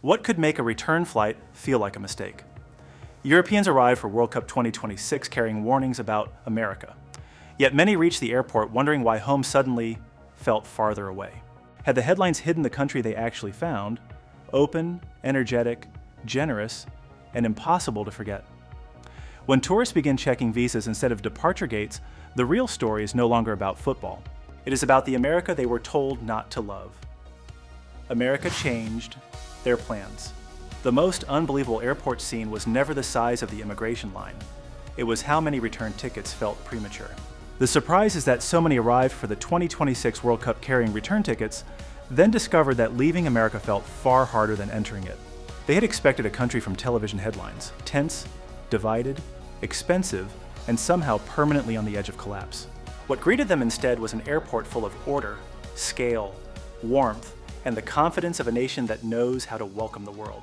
What could make a return flight feel like a mistake? Europeans arrived for World Cup 2026 carrying warnings about America. Yet many reached the airport wondering why home suddenly felt farther away. Had the headlines hidden the country they actually found? Open, energetic, generous, and impossible to forget. When tourists begin checking visas instead of departure gates, the real story is no longer about football. It is about the America they were told not to love. America changed their plans. The most unbelievable airport scene was never the size of the immigration line. It was how many return tickets felt premature. The surprise is that so many arrived for the 2026 World Cup carrying return tickets, then discovered that leaving America felt far harder than entering it. They had expected a country from television headlines, tense, divided, expensive, and somehow permanently on the edge of collapse. What greeted them instead was an airport full of order, scale, warmth, and the confidence of a nation that knows how to welcome the world.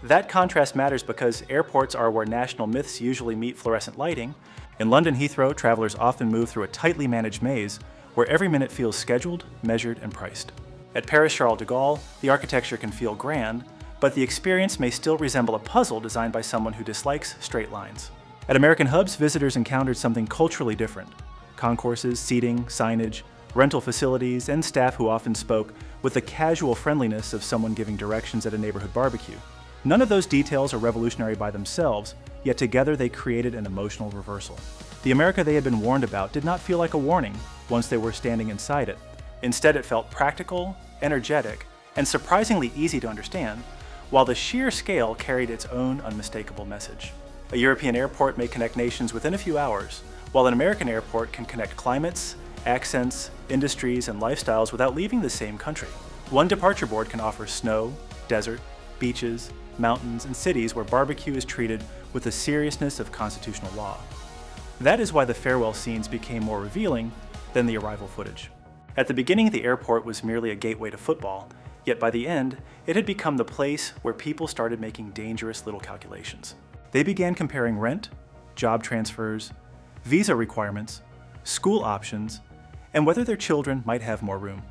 That contrast matters because airports are where national myths usually meet fluorescent lighting. In London Heathrow, travelers often move through a tightly managed maze where every minute feels scheduled, measured, and priced. At Paris Charles de Gaulle, the architecture can feel grand, but the experience may still resemble a puzzle designed by someone who dislikes straight lines. At American hubs, visitors encountered something culturally different. Concourses, seating, signage, rental facilities, and staff who often spoke with the casual friendliness of someone giving directions at a neighborhood barbecue. None of those details are revolutionary by themselves, yet together they created an emotional reversal. The America they had been warned about did not feel like a warning once they were standing inside it. Instead, it felt practical, energetic, and surprisingly easy to understand, while the sheer scale carried its own unmistakable message. A European airport may connect nations within a few hours, while an American airport can connect climates, accents, industries, and lifestyles without leaving the same country. One departure board can offer snow, desert, beaches, mountains, and cities where barbecue is treated with the seriousness of constitutional law. That is why the farewell scenes became more revealing than the arrival footage. At the beginning, the airport was merely a gateway to football, yet by the end, it had become the place where people started making dangerous little calculations. They began comparing rent, job transfers, visa requirements, school options, and whether their children might have more room.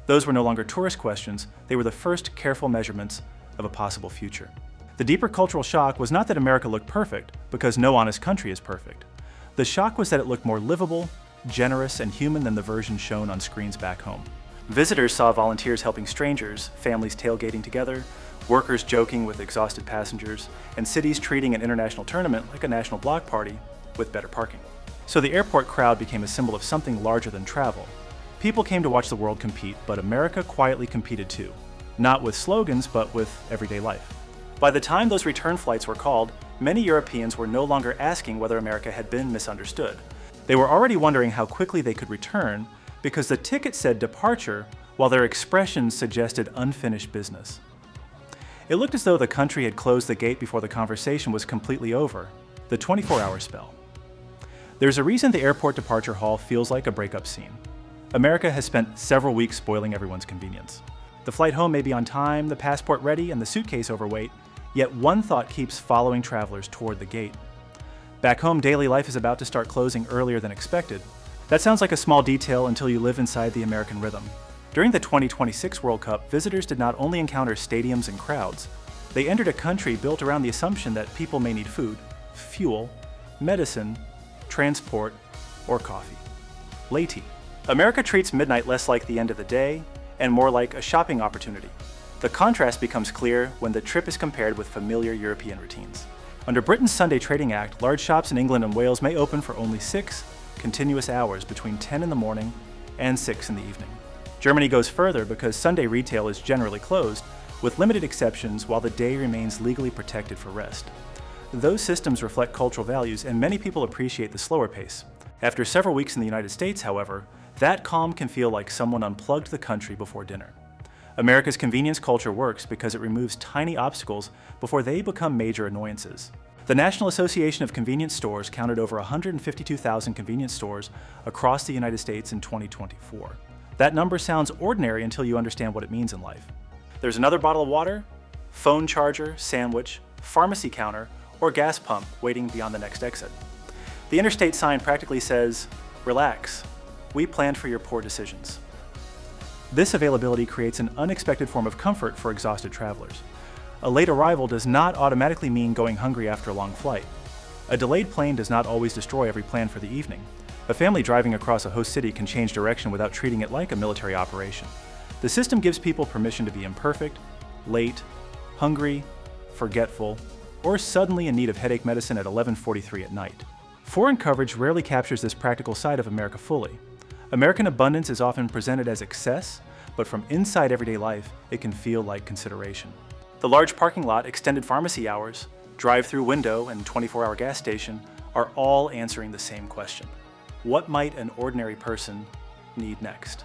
Those were no longer tourist questions, they were the first careful measurements of a possible future. The deeper cultural shock was not that America looked perfect, because no honest country is perfect. The shock was that it looked more livable, generous, and human than the version shown on screens back home. Visitors saw volunteers helping strangers, families tailgating together, workers joking with exhausted passengers, and cities treating an international tournament like a national block party with better parking. So the airport crowd became a symbol of something larger than travel. People came to watch the world compete, but America quietly competed too. Not with slogans, but with everyday life. By the time those return flights were called, many Europeans were no longer asking whether America had been misunderstood. They were already wondering how quickly they could return, because the ticket said departure, while their expressions suggested unfinished business. It looked as though the country had closed the gate before the conversation was completely over, the 24-hour spell. There's a reason the airport departure hall feels like a breakup scene. America has spent several weeks spoiling everyone's convenience. The flight home may be on time, the passport ready, and the suitcase overweight, yet one thought keeps following travelers toward the gate. Back home, daily life is about to start closing earlier than expected. That sounds like a small detail until you live inside the American rhythm. During the 2026 World Cup, visitors did not only encounter stadiums and crowds, they entered a country built around the assumption that people may need food, fuel, medicine, transport, or coffee. Late. America treats midnight less like the end of the day and more like a shopping opportunity. The contrast becomes clear when the trip is compared with familiar European routines. Under Britain's Sunday Trading Act, large shops in England and Wales may open for only 6 continuous hours between 10 in the morning and 6 in the evening. Germany goes further because Sunday retail is generally closed, with limited exceptions while the day remains legally protected for rest. Those systems reflect cultural values, and many people appreciate the slower pace. After several weeks in the United States, however, that calm can feel like someone unplugged the country before dinner. America's convenience culture works because it removes tiny obstacles before they become major annoyances. The National Association of Convenience Stores counted over 152,000 convenience stores across the United States in 2024. That number sounds ordinary until you understand what it means in life. There's another bottle of water, phone charger, sandwich, pharmacy counter, or gas pump waiting beyond the next exit. The interstate sign practically says, "Relax, we planned for your poor decisions." This availability creates an unexpected form of comfort for exhausted travelers. A late arrival does not automatically mean going hungry after a long flight. A delayed plane does not always destroy every plan for the evening. A family driving across a host city can change direction without treating it like a military operation. The system gives people permission to be imperfect, late, hungry, forgetful, or suddenly in need of headache medicine at 11:43 at night. Foreign coverage rarely captures this practical side of America fully. American abundance is often presented as excess, but from inside everyday life, it can feel like consideration. The large parking lot, extended pharmacy hours, drive-through window, and 24-hour gas station are all answering the same question. What might an ordinary person need next?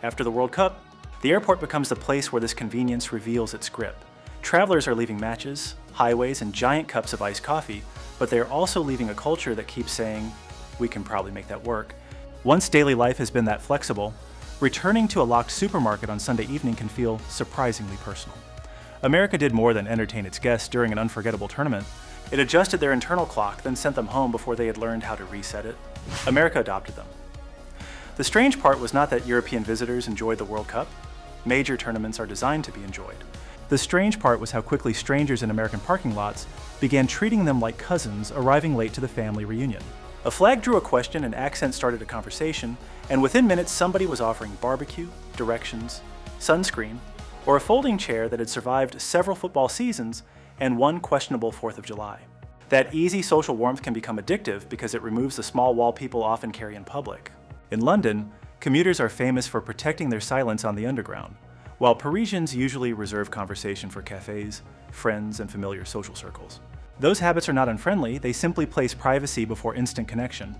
After the World Cup, the airport becomes the place where this convenience reveals its grip. Travelers are leaving matches, highways, and giant cups of iced coffee, but they are also leaving a culture that keeps saying, "We can probably make that work." Once daily life has been that flexible, returning to a locked supermarket on Sunday evening can feel surprisingly personal. America did more than entertain its guests during an unforgettable tournament. It adjusted their internal clock, then sent them home before they had learned how to reset it. America adopted them. The strange part was not that European visitors enjoyed the World Cup. Major tournaments are designed to be enjoyed. The strange part was how quickly strangers in American parking lots began treating them like cousins arriving late to the family reunion. A flag drew a question, an accent started a conversation, and within minutes somebody was offering barbecue, directions, sunscreen, or a folding chair that had survived several football seasons and one questionable 4th of July. That easy social warmth can become addictive because it removes the small wall people often carry in public. In London, commuters are famous for protecting their silence on the underground, while Parisians usually reserve conversation for cafes, friends, and familiar social circles. Those habits are not unfriendly, they simply place privacy before instant connection.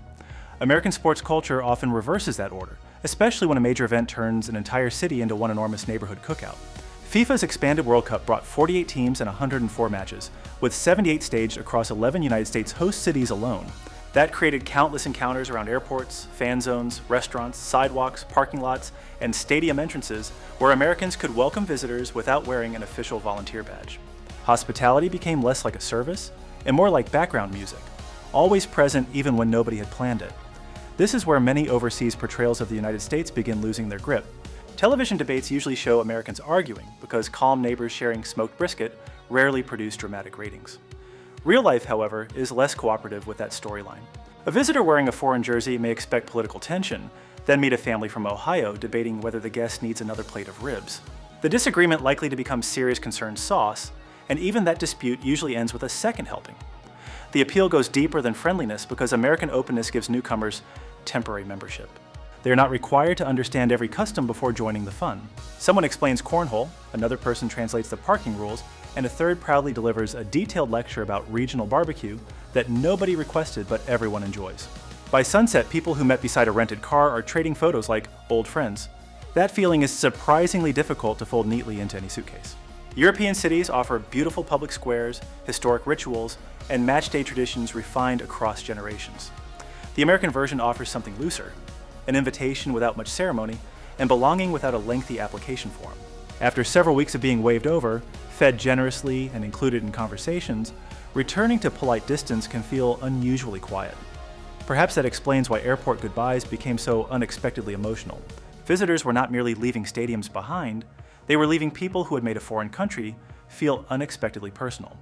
American sports culture often reverses that order, especially when a major event turns an entire city into one enormous neighborhood cookout. FIFA's expanded World Cup brought 48 teams and 104 matches, with 78 staged across 11 United States host cities alone. That created countless encounters around airports, fan zones, restaurants, sidewalks, parking lots, and stadium entrances where Americans could welcome visitors without wearing an official volunteer badge. Hospitality became less like a service and more like background music, always present even when nobody had planned it. This is where many overseas portrayals of the United States begin losing their grip. Television debates usually show Americans arguing because calm neighbors sharing smoked brisket rarely produce dramatic ratings. Real life, however, is less cooperative with that storyline. A visitor wearing a foreign jersey may expect political tension, then meet a family from Ohio debating whether the guest needs another plate of ribs. The disagreement likely to become serious concern sauce, and even that dispute usually ends with a second helping. The appeal goes deeper than friendliness because American openness gives newcomers temporary membership. They are not required to understand every custom before joining the fun. Someone explains cornhole, another person translates the parking rules, and a third proudly delivers a detailed lecture about regional barbecue that nobody requested but everyone enjoys. By sunset, people who met beside a rented car are trading photos like old friends. That feeling is surprisingly difficult to fold neatly into any suitcase. European cities offer beautiful public squares, historic rituals, and match-day traditions refined across generations. The American version offers something looser, an invitation without much ceremony, and belonging without a lengthy application form. After several weeks of being waved over, fed generously, and included in conversations, returning to polite distance can feel unusually quiet. Perhaps that explains why airport goodbyes became so unexpectedly emotional. Visitors were not merely leaving stadiums behind, they were leaving people who had made a foreign country feel unexpectedly personal.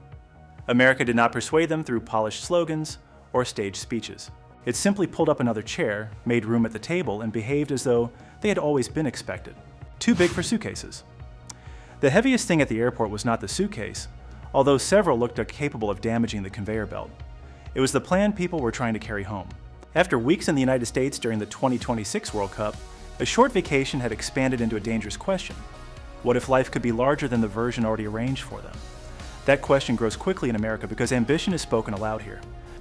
America did not persuade them through polished slogans or staged speeches. It simply pulled up another chair, made room at the table, and behaved as though they had always been expected. Too big for suitcases. The heaviest thing at the airport was not the suitcase, although several looked capable of damaging the conveyor belt. It was the plan people were trying to carry home. After weeks in the United States during the 2026 World Cup, a short vacation had expanded into a dangerous question. What if life could be larger than the version already arranged for them? That question grows quickly in America because ambition is spoken aloud here.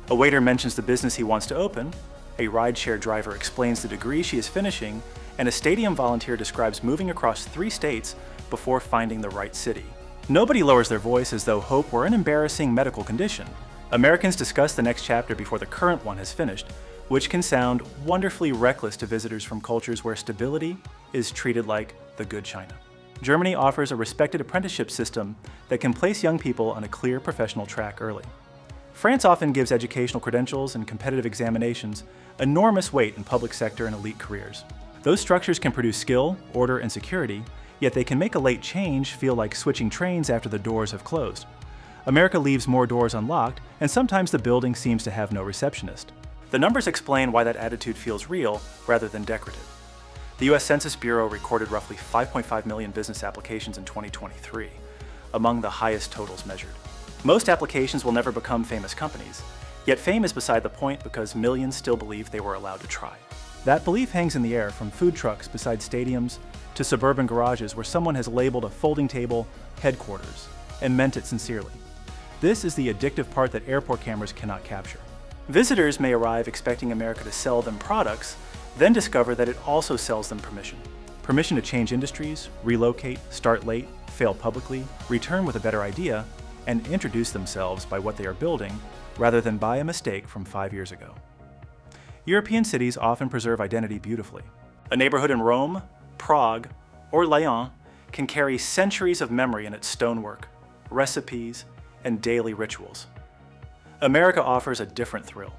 A waiter mentions the business he wants to open, a rideshare driver explains the degree she is finishing, and a stadium volunteer describes moving across 3 states before finding the right city. Nobody lowers their voice as though hope were an embarrassing medical condition. Americans discuss the next chapter before the current one has finished, which can sound wonderfully reckless to visitors from cultures where stability is treated like the good China. Germany offers a respected apprenticeship system that can place young people on a clear professional track early. France often gives educational credentials and competitive examinations enormous weight in public sector and elite careers. Those structures can produce skill, order, and security, yet they can make a late change feel like switching trains after the doors have closed. America leaves more doors unlocked, and sometimes the building seems to have no receptionist. The numbers explain why that attitude feels real rather than decorative. The US Census Bureau recorded roughly 5.5 million business applications in 2023, among the highest totals measured. Most applications will never become famous companies, yet fame is beside the point because millions still believe they were allowed to try. That belief hangs in the air from food trucks beside stadiums to suburban garages where someone has labeled a folding table headquarters and meant it sincerely. This is the addictive part that airport cameras cannot capture. Visitors may arrive expecting America to sell them products, then discover that it also sells them permission. Permission to change industries, relocate, start late, fail publicly, return with a better idea, and introduce themselves by what they are building, rather than by a mistake from 5 years ago. European cities often preserve identity beautifully. A neighborhood in Rome, Prague, or Lyon can carry centuries of memory in its stonework, recipes, and daily rituals. America offers a different thrill.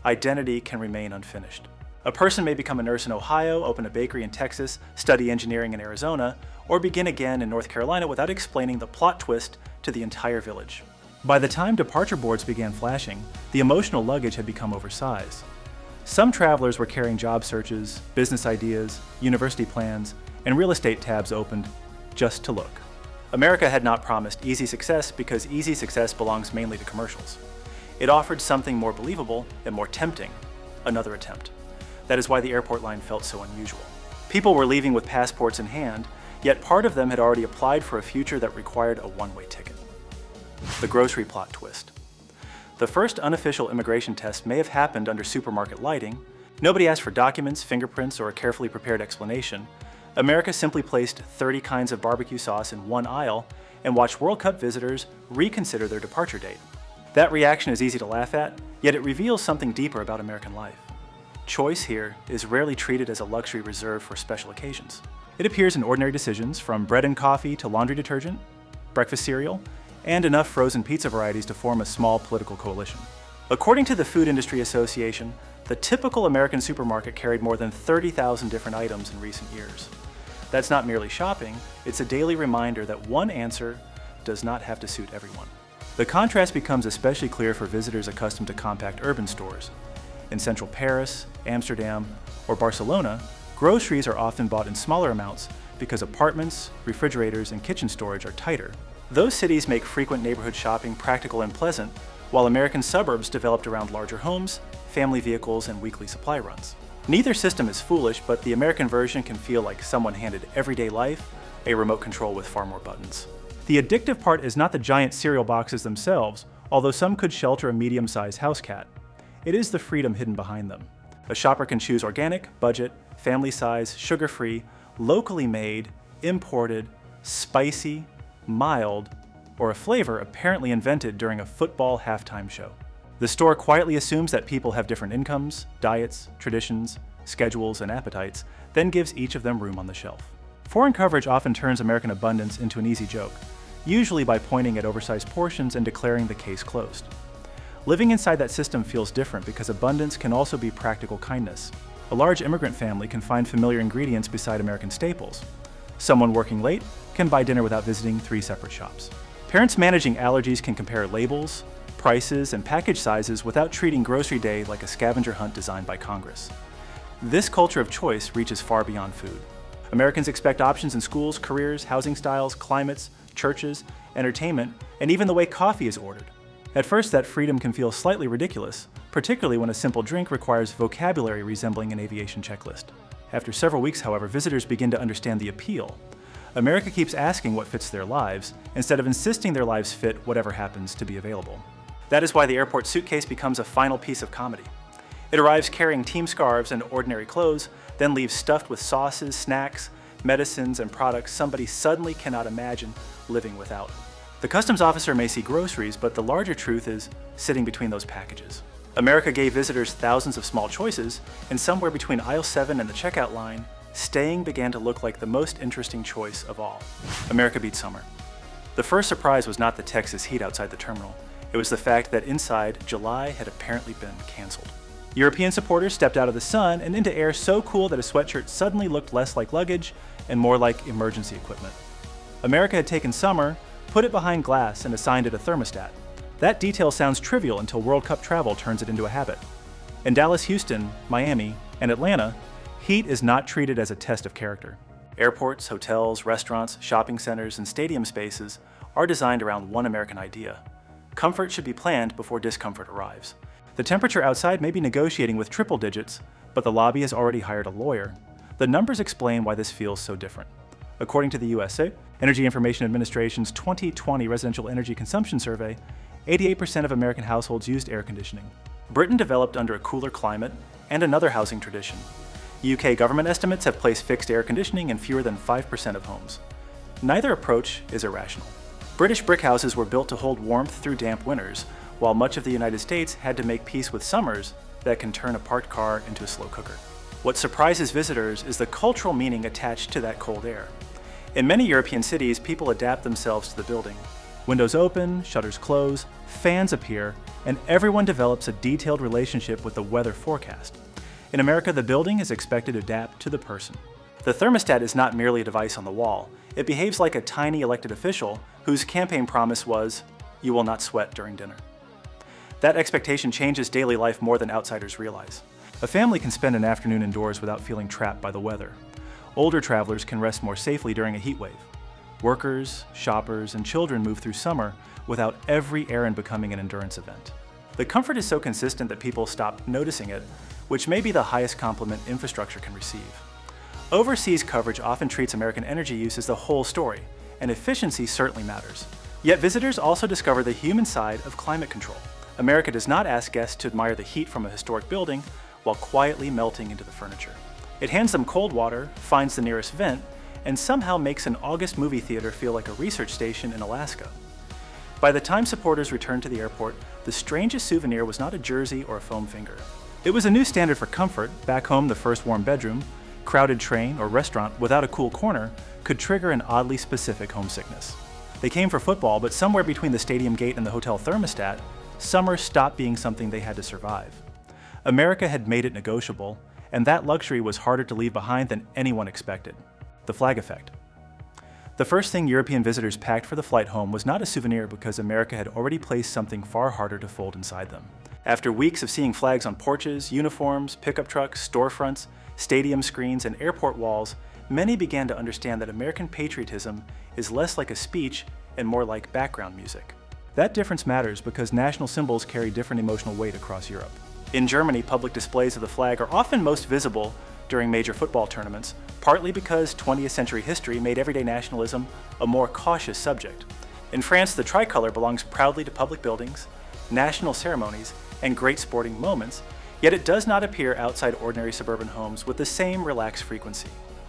Identity can remain unfinished. A person may become a nurse in Ohio, open a bakery in Texas, study engineering in Arizona, or begin again in North Carolina without explaining the plot twist to the entire village. By the time departure boards began flashing, the emotional luggage had become oversized. Some travelers were carrying job searches, business ideas, university plans, and real estate tabs opened just to look. America had not promised easy success because easy success belongs mainly to commercials. It offered something more believable and more tempting, another attempt. That is why the airport line felt so unusual. People were leaving with passports in hand, yet part of them had already applied for a future that required a one-way ticket. The grocery plot twist. The first unofficial immigration test may have happened under supermarket lighting. Nobody asked for documents, fingerprints, or a carefully prepared explanation. America simply placed 30 kinds of barbecue sauce in one aisle and watched World Cup visitors reconsider their departure date. That reaction is easy to laugh at, yet it reveals something deeper about American life. Choice here is rarely treated as a luxury reserved for special occasions. It appears in ordinary decisions, from bread and coffee to laundry detergent, breakfast cereal, and enough frozen pizza varieties to form a small political coalition. According to the Food Industry Association, the typical American supermarket carried more than 30,000 different items in recent years. That's not merely shopping, it's a daily reminder that one answer does not have to suit everyone. The contrast becomes especially clear for visitors accustomed to compact urban stores. In central Paris, Amsterdam, or Barcelona, groceries are often bought in smaller amounts because apartments, refrigerators, and kitchen storage are tighter. Those cities make frequent neighborhood shopping practical and pleasant, while American suburbs developed around larger homes, family vehicles, and weekly supply runs. Neither system is foolish, but the American version can feel like someone handed everyday life a remote control with far more buttons. The addictive part is not the giant cereal boxes themselves, although some could shelter a medium-sized house cat. It is the freedom hidden behind them. A shopper can choose organic, budget, family size, sugar-free, locally made, imported, spicy, mild, or a flavor apparently invented during a football halftime show. The store quietly assumes that people have different incomes, diets, traditions, schedules, and appetites, then gives each of them room on the shelf. Foreign coverage often turns American abundance into an easy joke, usually by pointing at oversized portions and declaring the case closed. Living inside that system feels different because abundance can also be practical kindness. A large immigrant family can find familiar ingredients beside American staples. Someone working late can buy dinner without visiting 3 separate shops. Parents managing allergies can compare labels, prices, and package sizes without treating grocery day like a scavenger hunt designed by Congress. This culture of choice reaches far beyond food. Americans expect options in schools, careers, housing styles, climates, churches, entertainment, and even the way coffee is ordered. At first, that freedom can feel slightly ridiculous, particularly when a simple drink requires vocabulary resembling an aviation checklist. After several weeks, however, visitors begin to understand the appeal. America keeps asking what fits their lives, instead of insisting their lives fit whatever happens to be available. That is why the airport suitcase becomes a final piece of comedy. It arrives carrying team scarves and ordinary clothes, then leaves stuffed with sauces, snacks, medicines, and products somebody suddenly cannot imagine living without. The customs officer may see groceries, but the larger truth is sitting between those packages. America gave visitors thousands of small choices, and somewhere between aisle 7 and the checkout line, staying began to look like the most interesting choice of all. America beat summer. The first surprise was not the Texas heat outside the terminal. It was the fact that inside, July had apparently been canceled. European supporters stepped out of the sun and into air so cool that a sweatshirt suddenly looked less like luggage and more like emergency equipment. America had taken summer, put it behind glass, and assigned it a thermostat. That detail sounds trivial until World Cup travel turns it into a habit. In Dallas, Houston, Miami, and Atlanta, heat is not treated as a test of character. Airports, hotels, restaurants, shopping centers, and stadium spaces are designed around one American idea. Comfort should be planned before discomfort arrives. The temperature outside may be negotiating with triple digits, but the lobby has already hired a lawyer. The numbers explain why this feels so different. According to the USA Energy Information Administration's 2020 Residential Energy Consumption Survey, 88% of American households used air conditioning. Britain developed under a cooler climate and another housing tradition. UK government estimates have placed fixed air conditioning in fewer than 5% of homes. Neither approach is irrational. British brick houses were built to hold warmth through damp winters, while much of the United States had to make peace with summers that can turn a parked car into a slow cooker. What surprises visitors is the cultural meaning attached to that cold air. In many European cities, people adapt themselves to the building. Windows open, shutters close, fans appear, and everyone develops a detailed relationship with the weather forecast. In America, the building is expected to adapt to the person. The thermostat is not merely a device on the wall. It behaves like a tiny elected official whose campaign promise was, "You will not sweat during dinner." That expectation changes daily life more than outsiders realize. A family can spend an afternoon indoors without feeling trapped by the weather. Older travelers can rest more safely during a heat wave. Workers, shoppers, and children move through summer without every errand becoming an endurance event. The comfort is so consistent that people stop noticing it, which may be the highest compliment infrastructure can receive. Overseas coverage often treats American energy use as the whole story, and efficiency certainly matters. Yet visitors also discover the human side of climate control. America does not ask guests to admire the heat from a historic building while quietly melting into the furniture. It hands them cold water, finds the nearest vent, and somehow makes an August movie theater feel like a research station in Alaska. By the time supporters returned to the airport, the strangest souvenir was not a jersey or a foam finger. It was a new standard for comfort. Back home, the first warm bedroom, crowded train, or restaurant without a cool corner could trigger an oddly specific homesickness. They came for football, but somewhere between the stadium gate and the hotel thermostat, summer stopped being something they had to survive. America had made it negotiable, and that luxury was harder to leave behind than anyone expected. The flag effect. The first thing European visitors packed for the flight home was not a souvenir because America had already placed something far harder to fold inside them. After weeks of seeing flags on porches, uniforms, pickup trucks, storefronts, stadium screens, and airport walls, many began to understand that American patriotism is less like a speech and more like background music. That difference matters because national symbols carry different emotional weight across Europe. In Germany, public displays of the flag are often most visible during major football tournaments, partly because 20th century history made everyday nationalism a more cautious subject. In France, the tricolor belongs proudly to public buildings, national ceremonies, and great sporting moments, yet it does not appear outside ordinary suburban homes with the same relaxed frequency.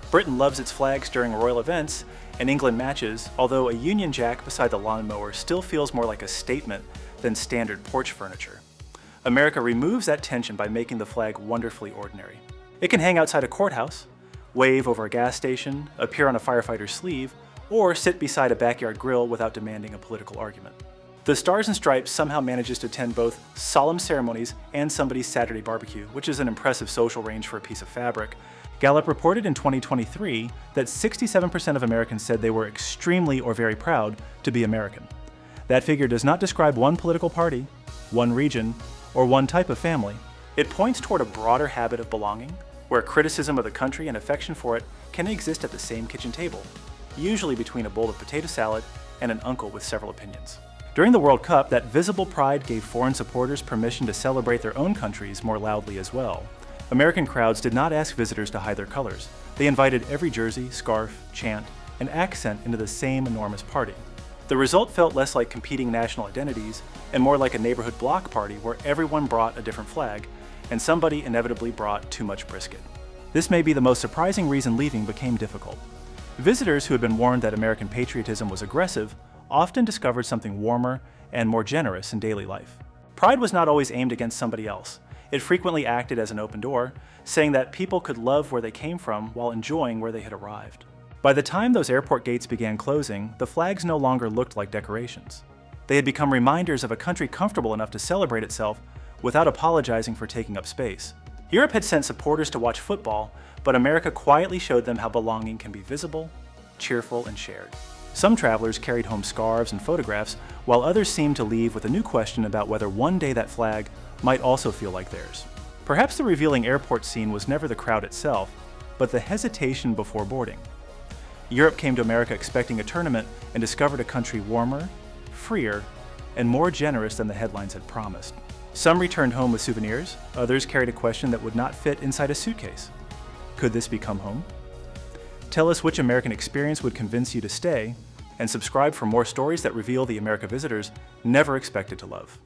Britain loves its flags during royal events and England matches, although a Union Jack beside the lawnmower still feels more like a statement than standard porch furniture. America removes that tension by making the flag wonderfully ordinary. It can hang outside a courthouse, wave over a gas station, appear on a firefighter's sleeve, or sit beside a backyard grill without demanding a political argument. The Stars and Stripes somehow manages to attend both solemn ceremonies and somebody's Saturday barbecue, which is an impressive social range for a piece of fabric. Gallup reported in 2023 that 67% of Americans said they were extremely or very proud to be American. That figure does not describe one political party, one region, or one type of family. It points toward a broader habit of belonging, where criticism of the country and affection for it can exist at the same kitchen table, usually between a bowl of potato salad and an uncle with several opinions. During the World Cup, that visible pride gave foreign supporters permission to celebrate their own countries more loudly as well. American crowds did not ask visitors to hide their colors. They invited every jersey, scarf, chant, and accent into the same enormous party. The result felt less like competing national identities and more like a neighborhood block party where everyone brought a different flag, and somebody inevitably brought too much brisket. This may be the most surprising reason leaving became difficult. Visitors who had been warned that American patriotism was aggressive often discovered something warmer and more generous in daily life. Pride was not always aimed against somebody else. It frequently acted as an open door, saying that people could love where they came from while enjoying where they had arrived. By the time those airport gates began closing, the flags no longer looked like decorations. They had become reminders of a country comfortable enough to celebrate itself without apologizing for taking up space. Europe had sent supporters to watch football, but America quietly showed them how belonging can be visible, cheerful, and shared. Some travelers carried home scarves and photographs, while others seemed to leave with a new question about whether one day that flag might also feel like theirs. Perhaps the revealing airport scene was never the crowd itself, but the hesitation before boarding. Europe came to America expecting a tournament and discovered a country warmer, freer, and more generous than the headlines had promised. Some returned home with souvenirs, others carried a question that would not fit inside a suitcase. Could this become home? Tell us which American experience would convince you to stay, and subscribe for more stories that reveal the America visitors never expected to love.